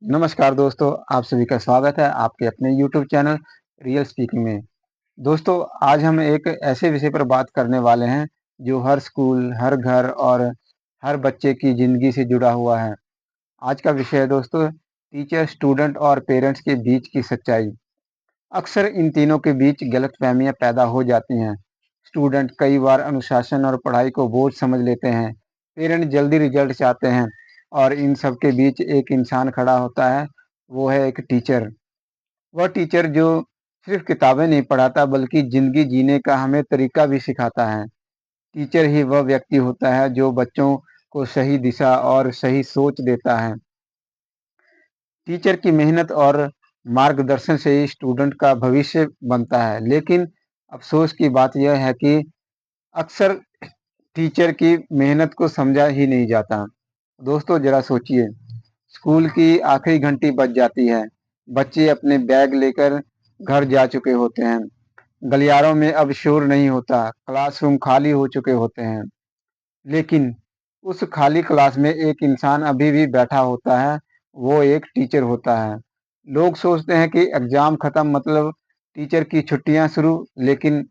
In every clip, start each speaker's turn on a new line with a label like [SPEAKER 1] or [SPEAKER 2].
[SPEAKER 1] नमस्कार दोस्तों, आप सभी का स्वागत है आपके अपने यूट्यूब चैनल रियल स्पीकिंग में। दोस्तों, आज हम एक ऐसे विषय पर बात करने वाले हैं जो हर स्कूल, हर घर और हर बच्चे की ज़िंदगी से जुड़ा हुआ है। आज का विषय है दोस्तों, टीचर, स्टूडेंट और पेरेंट्स के बीच की सच्चाई। अक्सर इन तीनों के बीच गलतफहमियां पैदा हो जाती हैं। स्टूडेंट कई बार अनुशासन और पढ़ाई को बोझ समझ लेते हैं। पेरेंट जल्दी रिजल्ट चाहते हैं और इन सब के बीच एक इंसान खड़ा होता है, वो है एक टीचर। वह टीचर जो सिर्फ किताबें नहीं पढ़ाता बल्कि ज़िंदगी जीने का हमें तरीका भी सिखाता है। टीचर ही वह व्यक्ति होता है जो बच्चों को सही दिशा और सही सोच देता है। टीचर की मेहनत और मार्गदर्शन से ही स्टूडेंट का भविष्य बनता है, लेकिन अफ़सोस की बात यह है कि अक्सर टीचर की मेहनत को समझा ही नहीं जाता। दोस्तों, ज़रा सोचिए, स्कूल की आखिरी घंटी बज जाती है, बच्चे अपने बैग लेकर घर जा चुके होते हैं, गलियारों में अब शोर नहीं होता, क्लासरूम खाली हो चुके होते हैं, लेकिन उस खाली क्लास में एक इंसान अभी भी बैठा होता है, वो एक टीचर होता है। लोग सोचते हैं कि एग्ज़ाम खत्म मतलब टीचर की छुट्टियाँ शुरू, लेकिन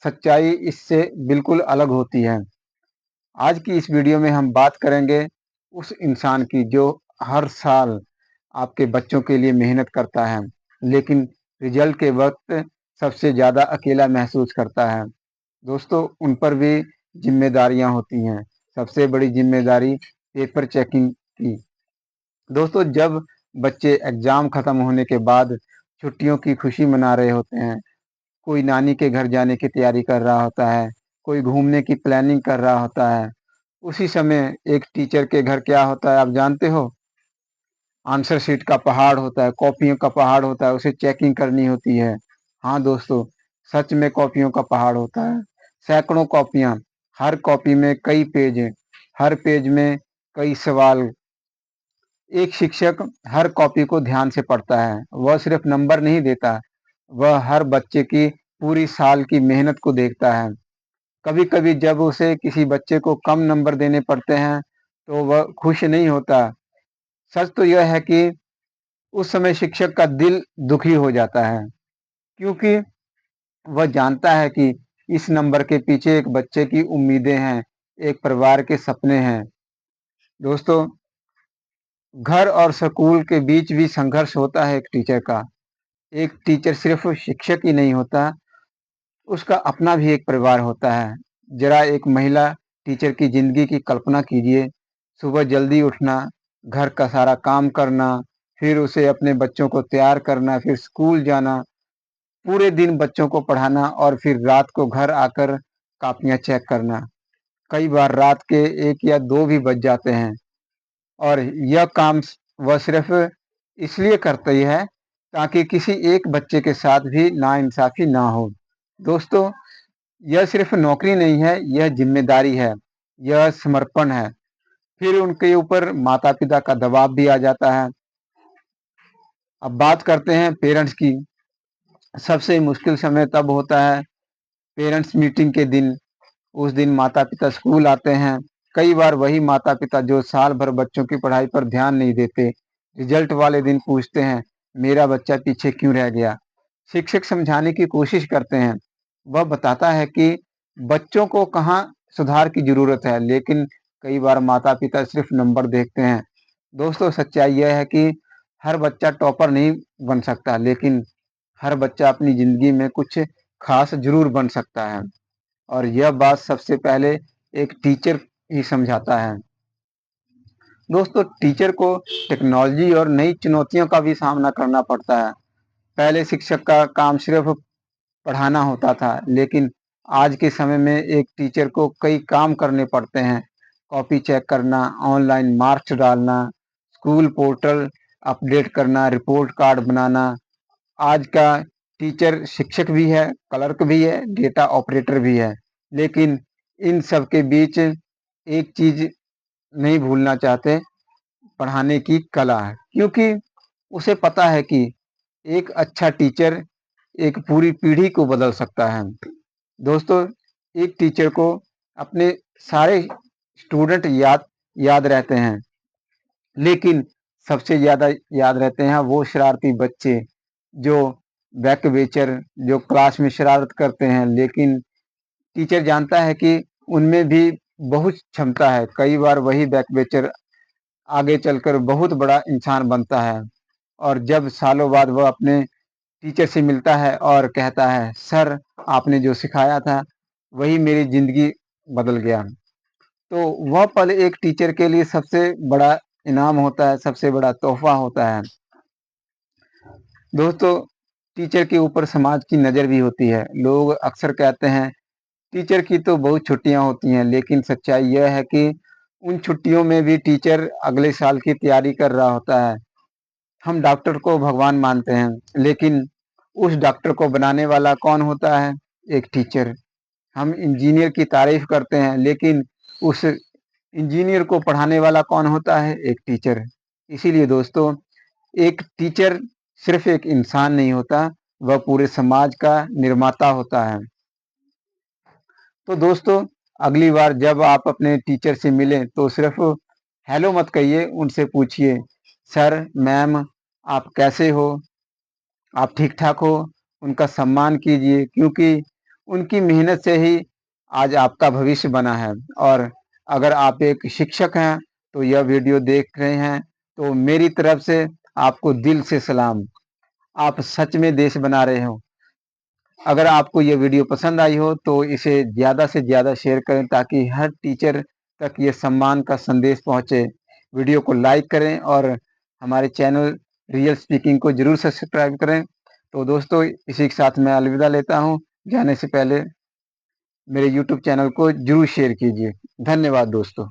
[SPEAKER 1] सच्चाई इससे बिल्कुल अलग होती है। आज की इस वीडियो में हम बात करेंगे उस इंसान की जो हर साल आपके बच्चों के लिए मेहनत करता है, लेकिन रिजल्ट के वक़्त सबसे ज़्यादा अकेला महसूस करता है। दोस्तों, उन पर भी ज़िम्मेदारियाँ होती हैं। सबसे बड़ी ज़िम्मेदारी पेपर चेकिंग की। दोस्तों, जब बच्चे एग्ज़ाम खत्म होने के बाद छुट्टियों की खुशी मना रहे होते हैं, कोई नानी के घर जाने की तैयारी कर रहा होता है, कोई घूमने की प्लानिंग कर रहा होता है, उसी समय एक टीचर के घर क्या होता है आप जानते हो? आंसर शीट का पहाड़ होता है, कॉपियों का पहाड़ होता है, उसे चेकिंग करनी होती है। हाँ दोस्तों, सच में कॉपियों का पहाड़ होता है। सैकड़ों कॉपियाँ, हर कॉपी में कई पेज हैं, हर पेज में कई सवाल। एक शिक्षक हर कॉपी को ध्यान से पढ़ता है। वह सिर्फ नंबर नहीं देता, वह हर बच्चे की पूरी साल की मेहनत को देखता है। कभी-कभी जब उसे किसी बच्चे को कम नंबर देने पड़ते हैं, तो वह खुश नहीं होता। सच तो यह है कि उस समय शिक्षक का दिल दुखी हो जाता है, क्योंकि वह जानता है कि इस नंबर के पीछे एक बच्चे की उम्मीदें हैं, एक परिवार के सपने हैं। दोस्तों, घर और स्कूल के बीच भी संघर्ष होता है एक टीचर का। एक टीचर सिर्फ शिक्षक ही नहीं होता, उसका अपना भी एक परिवार होता है। ज़रा एक महिला टीचर की ज़िंदगी की कल्पना कीजिए, सुबह जल्दी उठना, घर का सारा काम करना, फिर उसे अपने बच्चों को तैयार करना, फिर स्कूल जाना, पूरे दिन बच्चों को पढ़ाना और फिर रात को घर आकर कॉपियाँ चेक करना। कई बार रात के 1 या 2 भी बज जाते हैं और यह काम वह सिर्फ़ इसलिए करती है ताकि किसी एक बच्चे के साथ भी नाइंसाफ़ी ना हो। दोस्तों, यह सिर्फ़ नौकरी नहीं है, यह ज़िम्मेदारी है, यह समर्पण है। फिर उनके ऊपर माता-पिता का दबाव भी आ जाता है। अब बात करते हैं पेरेंट्स की। सबसे मुश्किल समय तब होता है पेरेंट्स मीटिंग के दिन। उस दिन माता-पिता स्कूल आते हैं। कई बार वही माता-पिता जो साल भर बच्चों की पढ़ाई पर ध्यान नहीं देते, रिजल्ट वाले दिन पूछते हैं, मेरा बच्चा पीछे क्यों रह गया? शिक्षक समझाने की कोशिश करते हैं। वह बताता है कि बच्चों को कहाँ सुधार की ज़रूरत है, लेकिन कई बार माता-पिता सिर्फ नंबर देखते हैं। दोस्तों, सच्चाई यह है कि हर बच्चा टॉपर नहीं बन सकता, लेकिन हर बच्चा अपनी ज़िंदगी में कुछ ख़ास ज़रूर बन सकता है। और यह बात सबसे पहले एक टीचर ही समझाता है। दोस्तों, टीचर को टेक्नोलॉजी और नई चुनौतियों का भी सामना करना पड़ता है। पहले शिक्षक का काम सिर्फ पढ़ाना होता था, लेकिन आज के समय में एक टीचर को कई काम करने पड़ते हैं। कॉपी चेक करना, ऑनलाइन मार्क्स डालना, स्कूल पोर्टल अपडेट करना, रिपोर्ट कार्ड बनाना। आज का टीचर शिक्षक भी है, क्लर्क भी है, डेटा ऑपरेटर भी है। लेकिन इन सब के बीच एक चीज़ नहीं भूलना चाहते, पढ़ाने की कला है। क्योंकि उसे पता है कि एक अच्छा टीचर एक पूरी पीढ़ी को बदल सकता है। दोस्तों, एक टीचर को अपने सारे स्टूडेंट याद याद रहते हैं, लेकिन सबसे ज़्यादा याद रहते हैं वो शरारती बच्चे, जो बैक बेंचर, जो क्लास में शरारत करते हैं, लेकिन टीचर जानता है कि उनमें भी बहुत क्षमता है। कई बार वही बैक बेंचर आगे चलकर बहुत बड़ा इंसान बनता है, और जब सालों बाद वह अपने टीचर से मिलता है और कहता है, सर आपने जो सिखाया था वही मेरी ज़िंदगी बदल गया। तो वह पल एक टीचर के लिए सबसे बड़ा इनाम होता है, सबसे बड़ा तोहफ़ा होता है। दोस्तों, टीचर के ऊपर समाज की नज़र भी होती है। लोग अक्सर कहते हैं, टीचर की तो बहुत छुट्टियाँ होती हैं, लेकिन सच्चाई यह है कि उन छुट्टियों में भी टीचर अगले साल की तैयारी कर रहा होता है। हम डॉक्टर को भगवान मानते हैं, लेकिन उस डॉक्टर को बनाने वाला कौन होता है? एक टीचर। हम इंजीनियर की तारीफ़ करते हैं, लेकिन उस इंजीनियर को पढ़ाने वाला कौन होता है? एक टीचर। इसीलिए दोस्तों, एक टीचर सिर्फ़ एक इंसान नहीं होता, वह पूरे समाज का निर्माता होता है। तो दोस्तों, अगली बार जब आप अपने टीचर से मिलें तो सिर्फ़ हेलो मत कहिए, उनसे पूछिए, सर, मैम आप कैसे हो? आप ठीक-ठाक हो? उनका सम्मान कीजिए, क्योंकि उनकी मेहनत से ही आज आपका भविष्य बना है। और अगर आप एक शिक्षक हैं, तो यह वीडियो देख रहे हैं, तो मेरी तरफ से आपको दिल से सलाम। आप सच में देश बना रहे हो। अगर आपको ये वीडियो पसंद आई हो तो इसे ज़्यादा से ज़्यादा शेयर करें, ताकि हर टीचर तक ये सम्मान का संदेश पहुँचे। वीडियो को लाइक करें और हमारे चैनल रियल स्पीकिंग को ज़रूर सब्सक्राइब करें। तो दोस्तों, इसी के साथ मैं अलविदा लेता हूँ। जाने से पहले मेरे यूट्यूब चैनल को ज़रूर शेयर कीजिए। धन्यवाद दोस्तों।